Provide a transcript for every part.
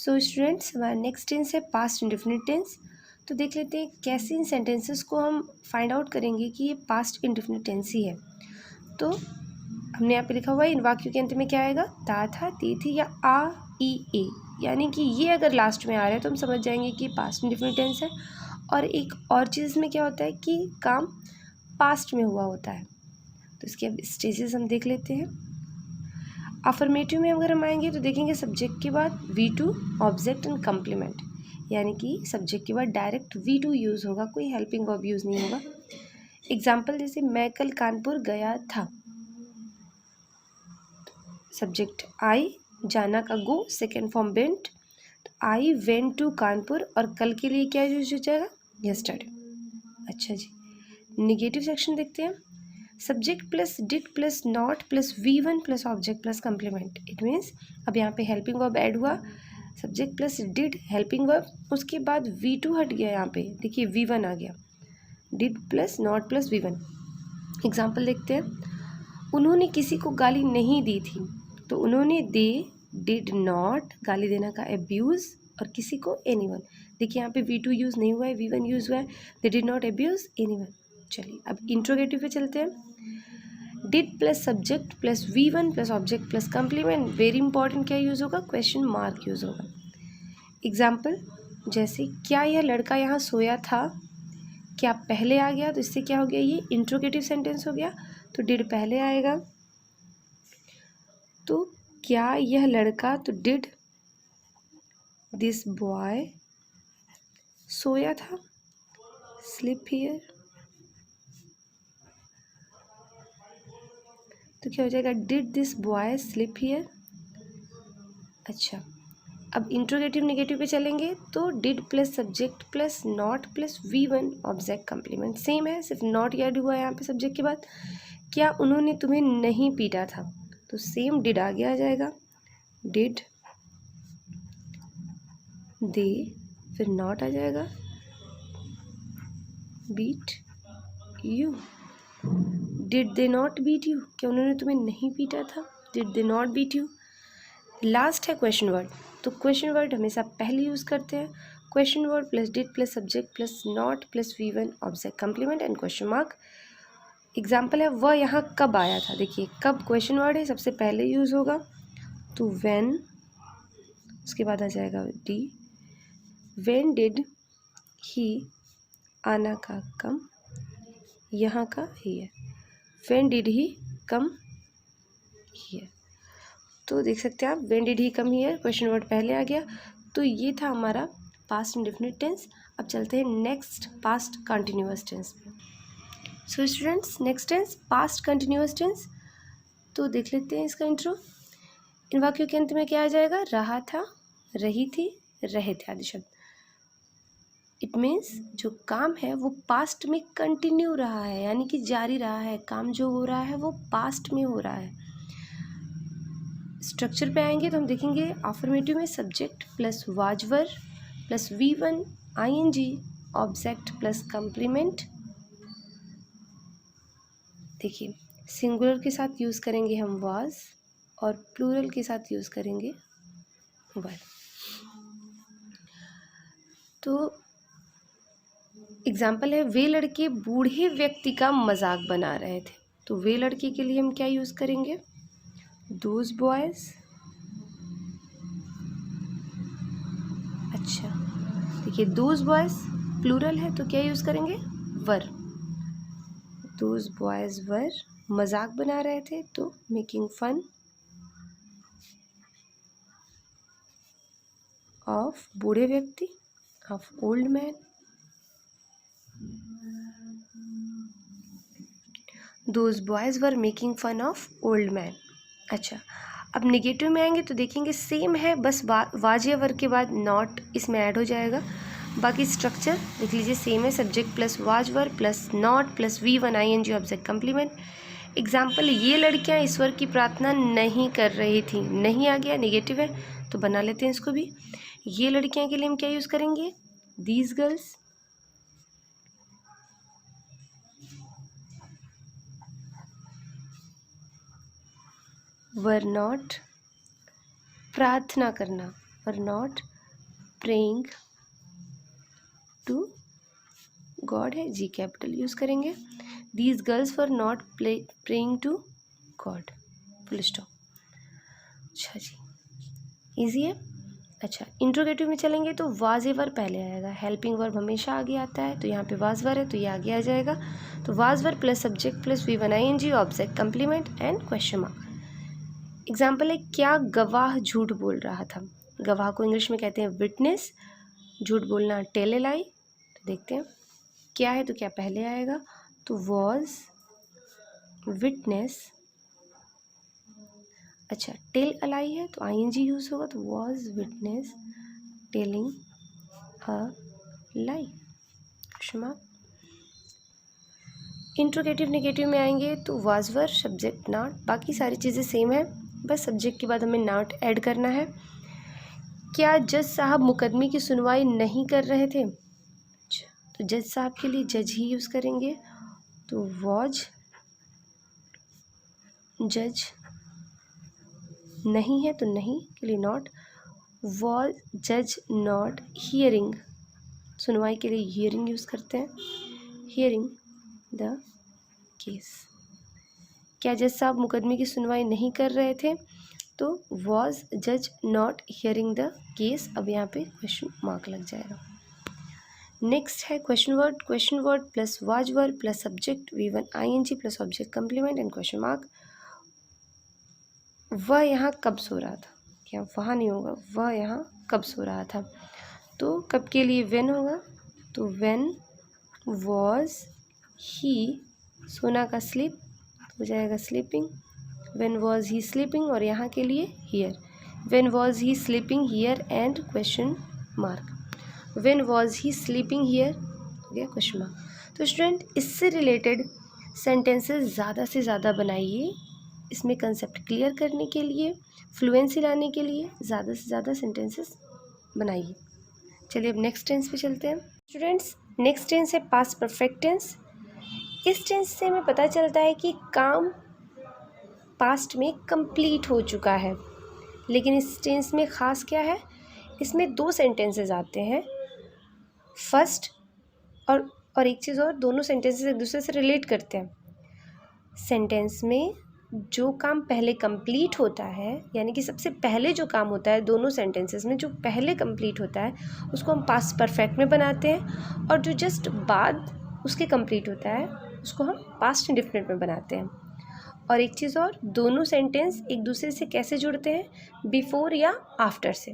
So students, हमारा next tense है past indefinite tense. तो देख लेते हैं कैसे इन सेंटेंसेस को हम फाइंड आउट करेंगे कि ये पास्ट इंडेफिनिट टेंस ही है। तो हमने यहाँ पे लिखा हुआ है इन वाक्यों के अंत में क्या आएगा, ता था, ती थी या आ, ई, ए, यानी कि ये अगर लास्ट में आ रहा है तो हम समझ जाएंगे कि पास्ट इंडेफिनिट टेंस है। और एक और चीज़ में क्या होता है कि काम पास्ट में हुआ होता है। तो इसके अब स्टेजेस हम देख लेते हैं। अफर्मेटिव में अगर हम आएंगे तो देखेंगे सब्जेक्ट के बाद V2 ऑब्जेक्ट एंड कम्प्लीमेंट, यानी कि सब्जेक्ट के बाद डायरेक्ट V2 यूज़ होगा, कोई हेल्पिंग वर्ब यूज़ नहीं होगा। एग्जाम्पल जैसे मैं कल कानपुर गया था, सब्जेक्ट आई, जाना का गो, सेकेंड फॉर्म वेंट, तो आई वेंट टू कानपुर और कल के लिए क्या यूज हो जाएगा, यस्टरडे। अच्छा जी, निगेटिव सेक्शन देखते हैं। Subject plus did plus not plus V1 plus object plus complement. It means अब यहाँ पे हेल्पिंग वर्ब ऐड हुआ, subject plus did helping verb, उसके बाद V2 हट गया, यहाँ पे देखिए V1 आ गया, did plus not plus V1। Example देखते हैं। उन्होंने किसी को गाली नहीं दी थी, तो उन्होंने दे डिड नॉट, गाली देना का एब्यूज़, और किसी को एनीवन। देखिए यहाँ पे V2 यूज़ नहीं हुआ है, V1 यूज़ हुआ है, they did not abuse anyone. चलिए अब इंट्रोगेटिव पे चलते हैं। Did plus subject plus V1 plus object plus complement, very important क्या यूज़ होगा, क्वेश्चन मार्क यूज़ होगा। एग्जाम्पल जैसे क्या यह लड़का यहाँ सोया था, क्या पहले आ गया, तो इससे क्या हो गया, ये इंट्रोगेटिव सेंटेंस हो गया, तो डिड पहले आएगा। तो क्या यह लड़का, तो डिड दिस बॉय सोया था, स्लीप हियर, तो क्या हो जाएगा, did this boy sleep here. अच्छा, अब इंट्रोगेटिव नेगेटिव पे चलेंगे तो did plus subject plus not plus V1 object complement same है, सिर्फ नॉट ऐड हुआ है यहाँ पे सब्जेक्ट के बाद। क्या उन्होंने तुम्हें नहीं पीटा था, तो सेम डिड आगे आ जाएगा, डिड दे, फिर नॉट आ जाएगा, beat you, did they not beat you, क्या उन्होंने तुम्हें नहीं पीटा था, did they not beat you. Last है क्वेश्चन वर्ड, तो क्वेश्चन वर्ड हमेशा पहले यूज़ करते हैं। Question word plus did plus subject plus not plus V1 object complement and question mark. Example है वह यहाँ कब आया था, देखिए कब क्वेश्चन वर्ड है, सबसे पहले यूज़ होगा, तो व्हेन, उसके बाद आ जाएगा डी, व्हेन डिड ही, आना का कम, यहाँ का here, when did he come here. तो देख सकते हैं आप, when did he come here, question word पहले आ गया। तो ये था हमारा पास्ट इंडेफिनिट टेंस। अब चलते हैं नेक्स्ट पास्ट कंटिन्यूअस टेंस पे। So students, next tense past continuous tense. तो देख लेते हैं इसका इंट्रो। इन वाक्यों के अंत में क्या आ जाएगा, रहा था, रही थी, रहे थे आदि शब्द। इट मीन्स जो काम है वो पास्ट में कंटिन्यू रहा है, यानी कि जारी रहा है, काम जो हो रहा है वो पास्ट में हो रहा है। स्ट्रक्चर पे आएंगे तो हम देखेंगे अफर्मेटिव में subject plus वाजवर plus V1 ING object plus complement. देखिए सिंगुलर के साथ यूज़ करेंगे हम वाज और प्लूरल के साथ यूज़ करेंगे वर। तो एग्जाम्पल है वे लड़के बूढ़े व्यक्ति का मजाक बना रहे थे, तो वे लड़के के लिए हम क्या यूज़ करेंगे, दोज बॉयज। अच्छा देखिए दोज बॉयज प्लूरल है तो क्या यूज़ करेंगे, वर। दोज बॉयज वर, मजाक बना रहे थे तो मेकिंग फन ऑफ बूढ़े व्यक्ति, of old man. Those boys were making fun of old man. अच्छा, अब नेगेटिव में आएंगे तो देखेंगे सेम है, बस वाज या वर के बाद नॉट इसमें ऐड हो जाएगा। बाकी स्ट्रक्चर देख लीजिए सेम है, subject plus was were plus not plus V1 ING object complement. Example ये लड़कियां ईश्वर की प्रार्थना नहीं कर रही थी, नहीं आ गया, नेगेटिव है तो बना लेते हैं इसको भी। ये लड़कियां के लिए हम क्या यूज़ करेंगे, दीज गर्ल्स। वर नॉट, प्रार्थना करना, were not praying to God है, जी कैपिटल यूज़ करेंगे। These girls were not praying to God, full stop. अच्छा जी, ईजी है। अच्छा, इंट्रोगेटिव में चलेंगे तो वाज ए वर्ब पहले आएगा, हेल्पिंग वर्ब हमेशा आगे आता है, तो यहाँ पे वाज वर्ब है तो ये आगे आ जाएगा। तो was verb plus subject plus V1 ING object complement and question mark. Example है, क्या गवाह झूठ बोल रहा था। गवाह को इंग्लिश में कहते हैं विटनेस, झूठ बोलना टेल ए लाई। तो देखते हैं क्या है, तो क्या पहले आएगा, तो वॉज विटनेस। अच्छा, टेल अ लाई है तो ING यूज़ होगा, तो was witness telling a lie, question mark. Interrogative negative में आएंगे तो वाज वर सब्जेक्ट नॉट, बाकी सारी चीज़ें सेम है, बस सब्जेक्ट के बाद हमें नॉट ऐड करना है। क्या जज साहब मुकदमे की सुनवाई नहीं कर रहे थे। अच्छा, तो जज साहब के लिए जज ही यूज़ करेंगे, तो वॉज जज, नहीं है तो नहीं के लिए नॉट, वॉज जज नॉट हियरिंग, सुनवाई के लिए हियरिंग यूज़ करते हैं, हियरिंग द केस। क्या जज साहब मुकदमे की सुनवाई नहीं कर रहे थे, तो वॉज जज नॉट हियरिंग द केस। अब यहाँ पे क्वेश्चन मार्क लग जाएगा। नेक्स्ट है question word plus was verb plus subject V1 ING plus object complement and question mark. वह यहाँ कब सो रहा था, क्या वहाँ नहीं होगा, वह यहाँ कब सो रहा था, तो कब के लिए व्हेन होगा, तो व्हेन वॉज ही, सोना का स्लीप हो जाएगा sleeping, when was he sleeping, और यहाँ के लिए here, when was he sleeping here and question mark, when was he sleeping here हो गया क्वेश्चन मार्क। तो स्टूडेंट, इससे रिलेटेड सेंटेंसेस ज़्यादा से ज़्यादा बनाइए, इसमें कंसेप्ट क्लियर करने के लिए, फ्लुएंसी लाने के लिए ज़्यादा से ज़्यादा सेंटेंसेस बनाइए। चलिए अब नेक्स्ट टेंस पे चलते हैं। स्टूडेंट्स, नेक्स्ट टेंस है पास्ट परफेक्ट टेंस। इस टेंस से हमें पता चलता है कि काम पास्ट में कंप्लीट हो चुका है, लेकिन इस टेंस में ख़ास क्या है, इसमें दो सेंटेंसेस आते हैं, फर्स्ट और एक चीज़ और, दोनों सेंटेंसेस एक दूसरे से रिलेट करते हैं। सेंटेंस में जो काम पहले कंप्लीट होता है, यानी कि सबसे पहले जो काम होता है दोनों सेंटेंसेस में, जो पहले कंप्लीट होता है उसको हम पास्ट परफेक्ट में बनाते हैं, और जो जस्ट बाद उसके कंप्लीट होता है उसको हम पास्ट इंडेफिनिट में बनाते हैं। और एक चीज़ और, दोनों सेंटेंस एक दूसरे से कैसे जुड़ते हैं, बिफोर या आफ्टर से।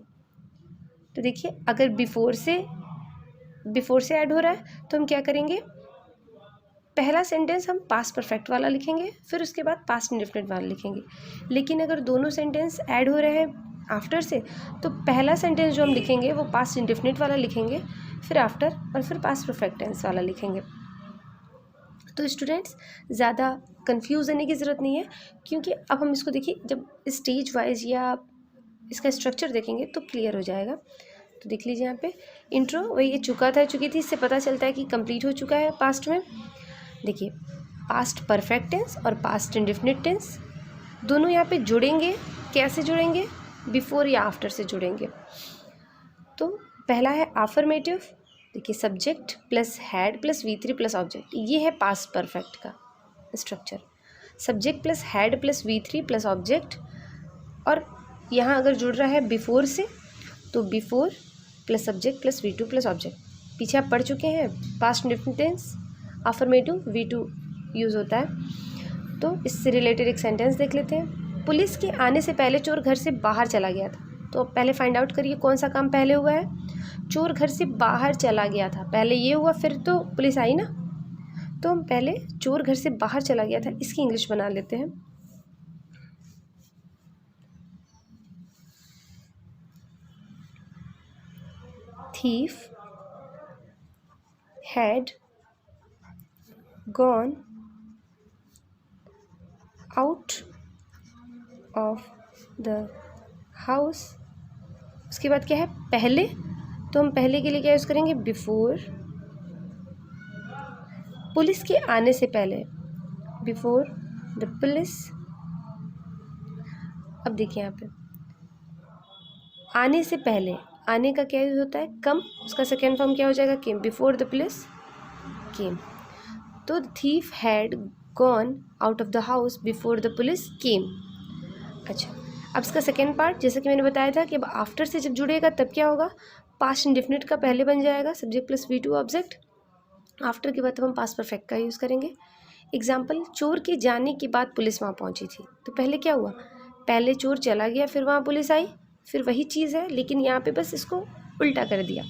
तो देखिए, अगर बिफोर से ऐड हो रहा है तो हम क्या करेंगे, पहला सेंटेंस हम पास्ट परफेक्ट वाला लिखेंगे, फिर उसके बाद पास्ट इंडेफिनिट वाला लिखेंगे। लेकिन अगर दोनों सेंटेंस ऐड हो रहे हैं आफ्टर से, तो पहला सेंटेंस जो हम लिखेंगे वो पास्ट इंडेफिनिट वाला लिखेंगे, फिर आफ्टर, और फिर पास्ट परफेक्ट टेंस वाला लिखेंगे। तो स्टूडेंट्स, ज़्यादा कंफ्यूज होने की ज़रूरत नहीं है, क्योंकि अब हम इसको देखिए, जब स्टेज वाइज या इसका स्ट्रक्चर देखेंगे तो क्लियर हो जाएगा। तो देख लीजिए यहाँ पे इंट्रो, वही ये चुकी थी, इससे पता चलता है कि कंप्लीट हो चुका है पास्ट में। देखिए, पास्ट परफेक्ट टेंस और पास्ट इंडेफिनिट टेंस दोनों यहाँ पे जुड़ेंगे, कैसे जुड़ेंगे, बिफोर या आफ्टर से जुड़ेंगे। तो पहला है अफर्मेटिव, देखिए subject plus had plus V3 plus object, ये है पास्ट परफेक्ट का structure, subject plus had plus V3 plus object. और यहाँ अगर जुड़ रहा है बिफोर से, तो before plus subject plus V2 plus object. पीछे आप पढ़ चुके हैं, past indefinite tense affirmative V2 use होता है। तो इससे रिलेटेड एक सेंटेंस देख लेते हैं। पुलिस के आने से पहले चोर घर से बाहर चला गया था। तो पहले फाइंड आउट करिए कौन सा काम पहले हुआ है, चोर घर से बाहर चला गया था, पहले ये हुआ फिर तो पुलिस आई ना। तो हम पहले चोर घर से बाहर चला गया था, इसकी इंग्लिश बना लेते हैं। thief had gone out of the house। उसके बाद क्या है, पहले, तो हम पहले के लिए क्या यूज़ करेंगे, बिफोर, पुलिस के आने से पहले, बिफोर द पुलिस। अब देखिए यहाँ पे आने से पहले, आने का क्या यूज होता है? कम। उसका सेकेंड फॉर्म क्या हो जाएगा? Came. Before the police came. तो the thief had gone out of the house before the police came. अच्छा, अब इसका सेकेंड पार्ट, जैसा कि मैंने बताया था कि अब आफ्टर से जब जुड़ेगा तब क्या होगा? पास्ट इंडेफिनिट का पहले बन जाएगा subject plus V2 object. After के बाद हम पास्ट परफेक्ट का यूज़ करेंगे। एग्जाम्पल, चोर के जाने के बाद पुलिस वहाँ पहुँची थी, तो पहले क्या हुआ? पहले चोर चला गया, फिर वहाँ पुलिस आई, फिर वही चीज़ है, लेकिन यहाँ पे बस इसको उल्टा कर दिया।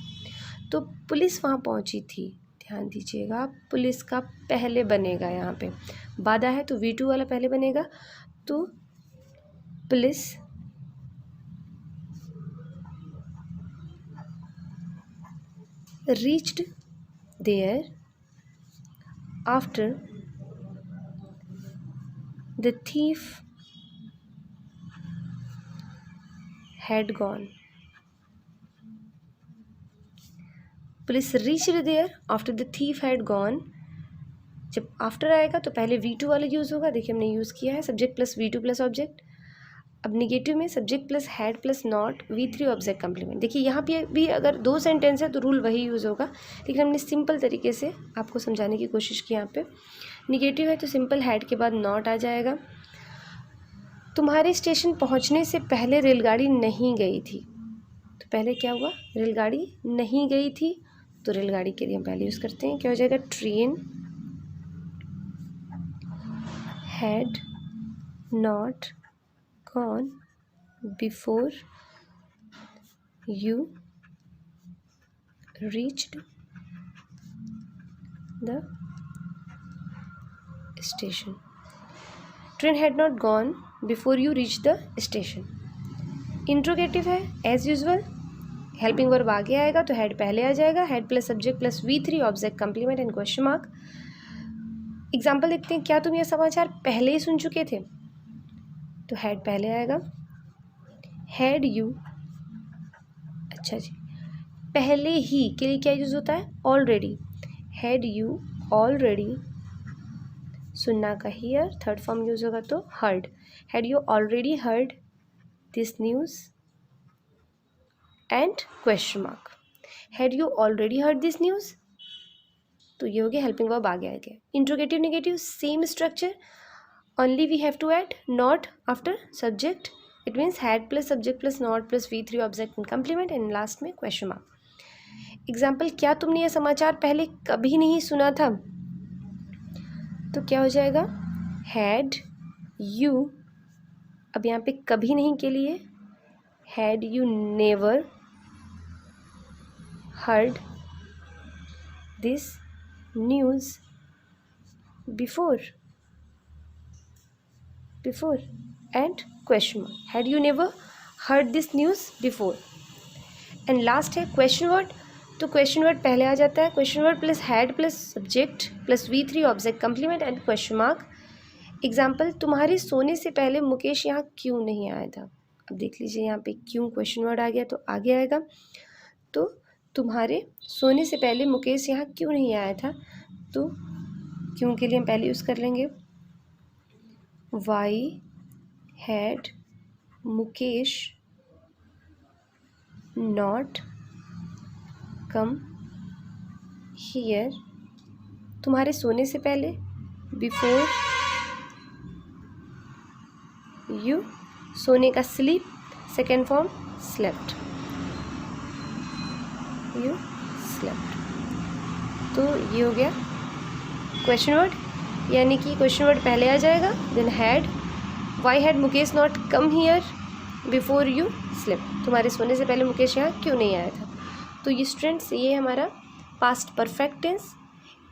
तो पुलिस वहाँ पहुँची थी, ध्यान दीजिएगा, पुलिस का पहले बनेगा, यहाँ पे बाधा है तो V2 वाला पहले बनेगा। तो police reached there after the thief had gone. Police reached there after the thief had gone। जब आफ्टर आएगा तो पहले V2 वाला यूज़ होगा। देखिए हमने यूज़ किया है subject plus V2 plus object. अब निगेटिव में subject plus had plus not V3 object complement. देखिए यहाँ पे भी अगर दो सेंटेंस है तो रूल वही यूज़ होगा, लेकिन हमने सिंपल तरीके से आपको समझाने की कोशिश की। यहाँ पे निगेटिव है तो सिंपल हैड के बाद नॉट आ जाएगा। तुम्हारे स्टेशन पहुँचने से पहले रेलगाड़ी नहीं गई थी, तो पहले क्या हुआ? रेलगाड़ी नहीं गई थी, तो रेलगाड़ी के लिए हम पहले यूज़ करते हैं, क्या हो जाएगा? Train had not gone before you reached the station। Train had not gone before you reach the station. Interrogative है एज यूजल, हेल्पिंग वर्ब आगे आएगा तो हैड पहले आ जाएगा, had plus subject plus V3 object complement and question mark. Example देखते हैं, क्या तुम यह समाचार पहले ही सुन चुके थे? तो हैड पहले आएगा। हैड यू, अच्छा जी, पहले ही के लिए क्या यूज़ होता है? ऑलरेडी। हैड यू ऑलरेडी, सुनना का हियर, थर्ड फॉर्म यूज़ होगा तो heard. Had you already heard this news and question mark. Had you already heard this news, तो ये हो गया हेल्पिंग वर्ब आगे आ गया। Interrogative negative same structure, only we have to add not after subject, it means had plus subject plus not plus V3 object and complement and last में question mark। Example, क्या तुमने यह समाचार पहले कभी नहीं सुना था? तो क्या हो जाएगा? had you, अब यहाँ पे कभी नहीं के लिए had you never heard this news before and question mark, had you never heard this news before। And last है क्वेश्चन वर्ड, तो क्वेश्चन वर्ड पहले आ जाता है, question word plus had plus subject plus V3 object complement and question mark. Example, तुम्हारे सोने से पहले मुकेश यहाँ क्यों नहीं आया था? अब देख लीजिए यहाँ पे क्यों क्वेश्चन वर्ड आ गया तो आगे आएगा, तो तुम्हारे सोने से पहले मुकेश यहाँ क्यों नहीं आया था, तो क्यों के लिए हम पहले यूज़ कर लेंगे Why had Mukesh not come here? तुम्हारे सोने से पहले, बिफोर यू, सोने का sleep, second form slept, you slept. तो ये हो गया क्वेश्चन वर्ड, यानी कि क्वेश्चन वर्ड पहले आ जाएगा, then had, why had Mukesh not come here before you sleep, तुम्हारे सोने से पहले मुकेश यहाँ क्यों नहीं आया था। तो ये स्टूडेंट्स, ये हमारा पास्ट परफेक्ट टेंस,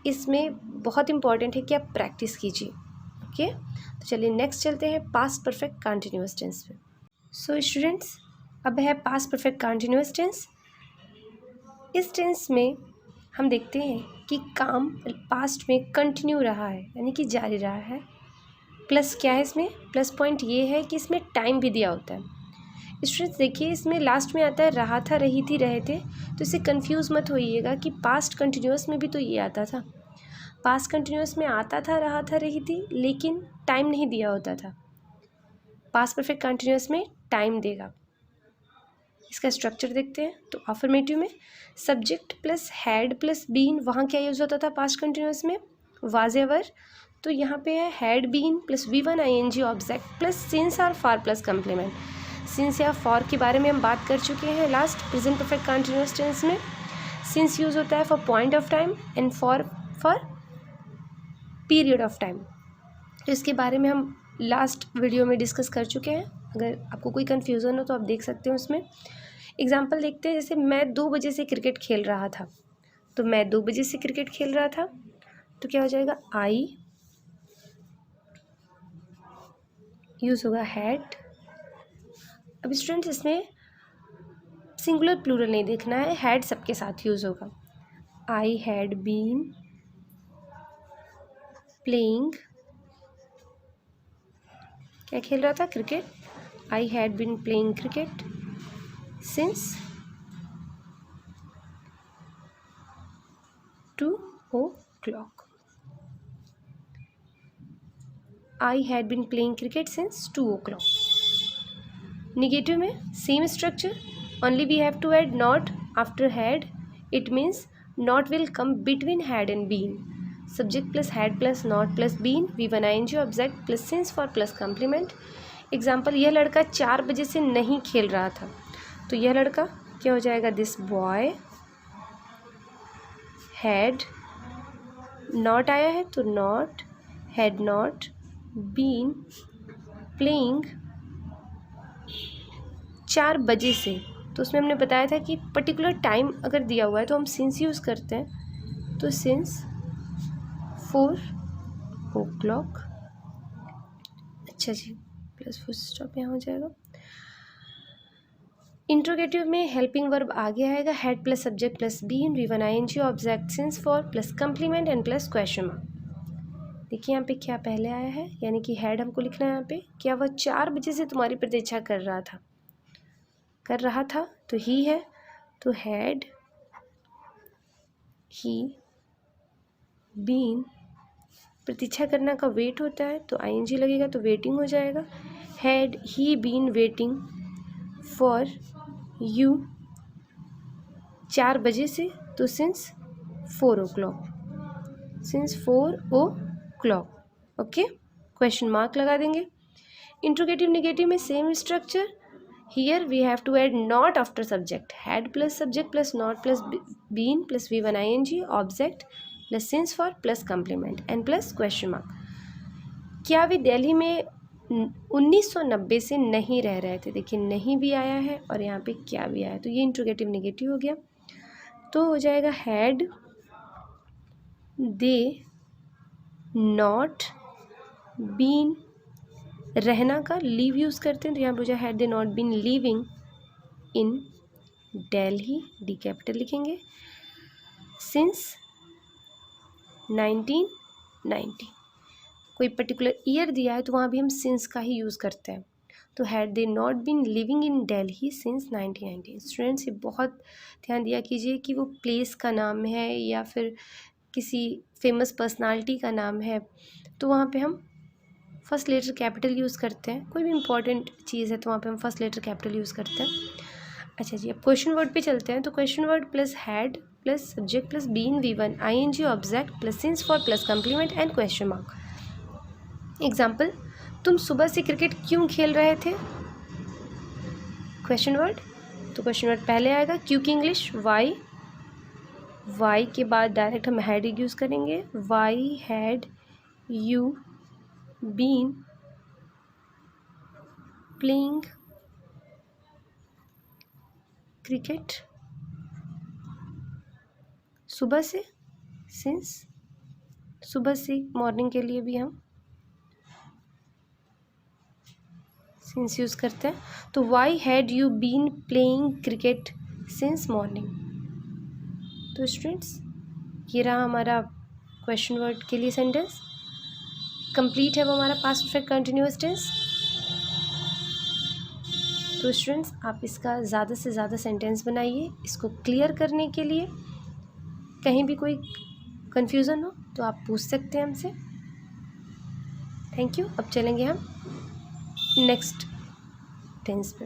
इसमें बहुत इंपॉर्टेंट है कि आप प्रैक्टिस कीजिए। ओके, तो चलिए नेक्स्ट चलते हैं पास्ट परफेक्ट कंटिन्यूअस टेंस पे। सो स्टूडेंट्स, अब है पास्ट परफेक्ट कंटिन्यूअस टेंस। इस टेंस में हम देखते हैं कि काम पास्ट में कंटिन्यू रहा है, यानी कि जारी रहा है। प्लस क्या है इसमें? प्लस पॉइंट ये है कि इसमें टाइम भी दिया होता है। स्टूडेंट्स देखिए, इसमें लास्ट में आता है रहा था, रही थी, रहे थे, तो इससे कंफ्यूज मत होइएगा कि पास्ट कंटिन्यूअस में भी तो ये आता था। पास्ट कंटिन्यूअस में आता था रहा था, रही थी, लेकिन टाइम नहीं दिया होता था। पास्ट परफेक्ट कंटिन्यूअस में टाइम देगा। इसका स्ट्रक्चर देखते हैं। तो अफर्मेटिव में subject plus had plus been, वहाँ क्या यूज़ होता था पास्ट कंटिन्यूअस में, वाज एवर। तो यहाँ पे है had been plus V1 ING object plus since और फॉर प्लस कम्प्लीमेंट। सिंस या फॉर के बारे में हम बात कर चुके हैं last present perfect continuous tense में। सिंस यूज़ होता है for point of time and for period of time. तो इसके बारे में हम लास्ट वीडियो में डिस्कस कर चुके हैं। अगर आपको कोई कन्फ्यूज़न हो तो आप देख सकते हो उसमें। एग्जाम्पल देखते हैं, जैसे मैं 2 बजे से क्रिकेट खेल रहा था। तो मैं 2 बजे से क्रिकेट खेल रहा था, तो क्या हो जाएगा, आई यूज़ होगा हैड। अब स्टूडेंट्स इसमें सिंगुलर प्लूरल नहीं देखना है, हैड सबके साथ यूज़ होगा। आई हैड बीन प्लेइंग, क्या खेल रहा था, cricket. I had been playing cricket since 2 o'clock। I had been playing cricket since 2 o'clock। Negative में same structure, only we have to add not after had. It means not will come between had and been. Subject plus had plus not plus been, V1 ING object plus since for plus complement. Example, यह लड़का 4 बजे से नहीं खेल रहा था। तो यह लड़का क्या हो जाएगा, दिस बॉय हैड, नॉट आया है तो not, had not been playing 4 बजे से। तो उसमें हमने बताया था कि पर्टिकुलर टाइम अगर दिया हुआ है तो हम सिंस यूज़ करते हैं। तो सिंस 4 o'clock। अच्छा जी, प्लस फुल स्टॉप यहाँ हो जाएगा। इंट्रोगेटिव में हेल्पिंग वर्ब आगे आएगा, had plus subject plus been, V1 ING object since for plus complement and plus question mark. देखिए यहाँ पे क्या पहले आया है, यानी कि हैड हमको लिखना है यहाँ पे, क्या वह 4 बजे से तुम्हारी प्रतीक्षा कर रहा था, तो ही है, तो हैड ही बीन, प्रतीक्षा करना का वेट होता है तो ING लगेगा तो वेटिंग हो जाएगा। Had he been waiting for you 4 बजे से, तो since 4 o'clock, since 4 o'clock। Okay, question mark लगा देंगे। इंट्रोगेटिव निगेटिव में same structure, here we have to add not after subject, had plus subject plus not plus been plus V1 ING object plus since for plus complement and plus question mark. क्या वे दिल्ली में 1990 से नहीं रह रहे थे, देखिए नहीं भी आया है और यहाँ पे क्या भी आया है, तो ये इंट्रोगेटिव निगेटिव हो गया। तो हो जाएगा हैड दे नॉट बीन, रहना का लीव यूज़ करते हैं तो यहाँ पे हो जाए had they not been living in Delhi, D capital लिखेंगे, सिंस 1990। कोई पर्टिकुलर ईयर दिया है तो वहाँ भी हम सिंस का ही यूज़ करते हैं। तो had they not been living in Delhi since 1990। Students ये बहुत ध्यान दिया कीजिए कि वो प्लेस का नाम है या फिर किसी फेमस पर्सनालिटी का नाम है तो वहाँ पे हम फर्स्ट लेटर कैपिटल यूज़ करते हैं। कोई भी इंपॉर्टेंट चीज़ है तो वहाँ पे हम फर्स्ट लेटर कैपिटल यूज़ करते हैं। अच्छा जी, अब क्वेश्चन वर्ड पे चलते हैं। तो question word plus had plus subject plus been, V1 ING object plus since for plus complement and question mark. Example, तुम सुबह से क्रिकेट क्यों खेल रहे थे, क्वेश्चन वर्ड। तो क्वेश्चन वर्ड पहले आएगा, क्योंकि इंग्लिश वाई के बाद डायरेक्ट हम हैड यूज़ करेंगे, why had you been playing cricket सुबह से, सिंस सुबह से मॉर्निंग के लिए भी हम सिंस यूज़ करते हैं। तो why had you been playing cricket since morning. तो स्टूडेंट्स ये रहा हमारा क्वेश्चन वर्ड के लिए सेंटेंस। कंप्लीट है वो हमारा पास्ट परफेक्ट कंटिन्यूअस टेंस। तो स्टूडेंट्स आप इसका ज़्यादा से ज़्यादा सेंटेंस बनाइए। इसको क्लियर करने के लिए कहीं भी कोई कन्फ्यूज़न हो तो आप पूछ सकते हैं हमसे। Thank you. अब चलेंगे हम नेक्स्ट टेंस पे।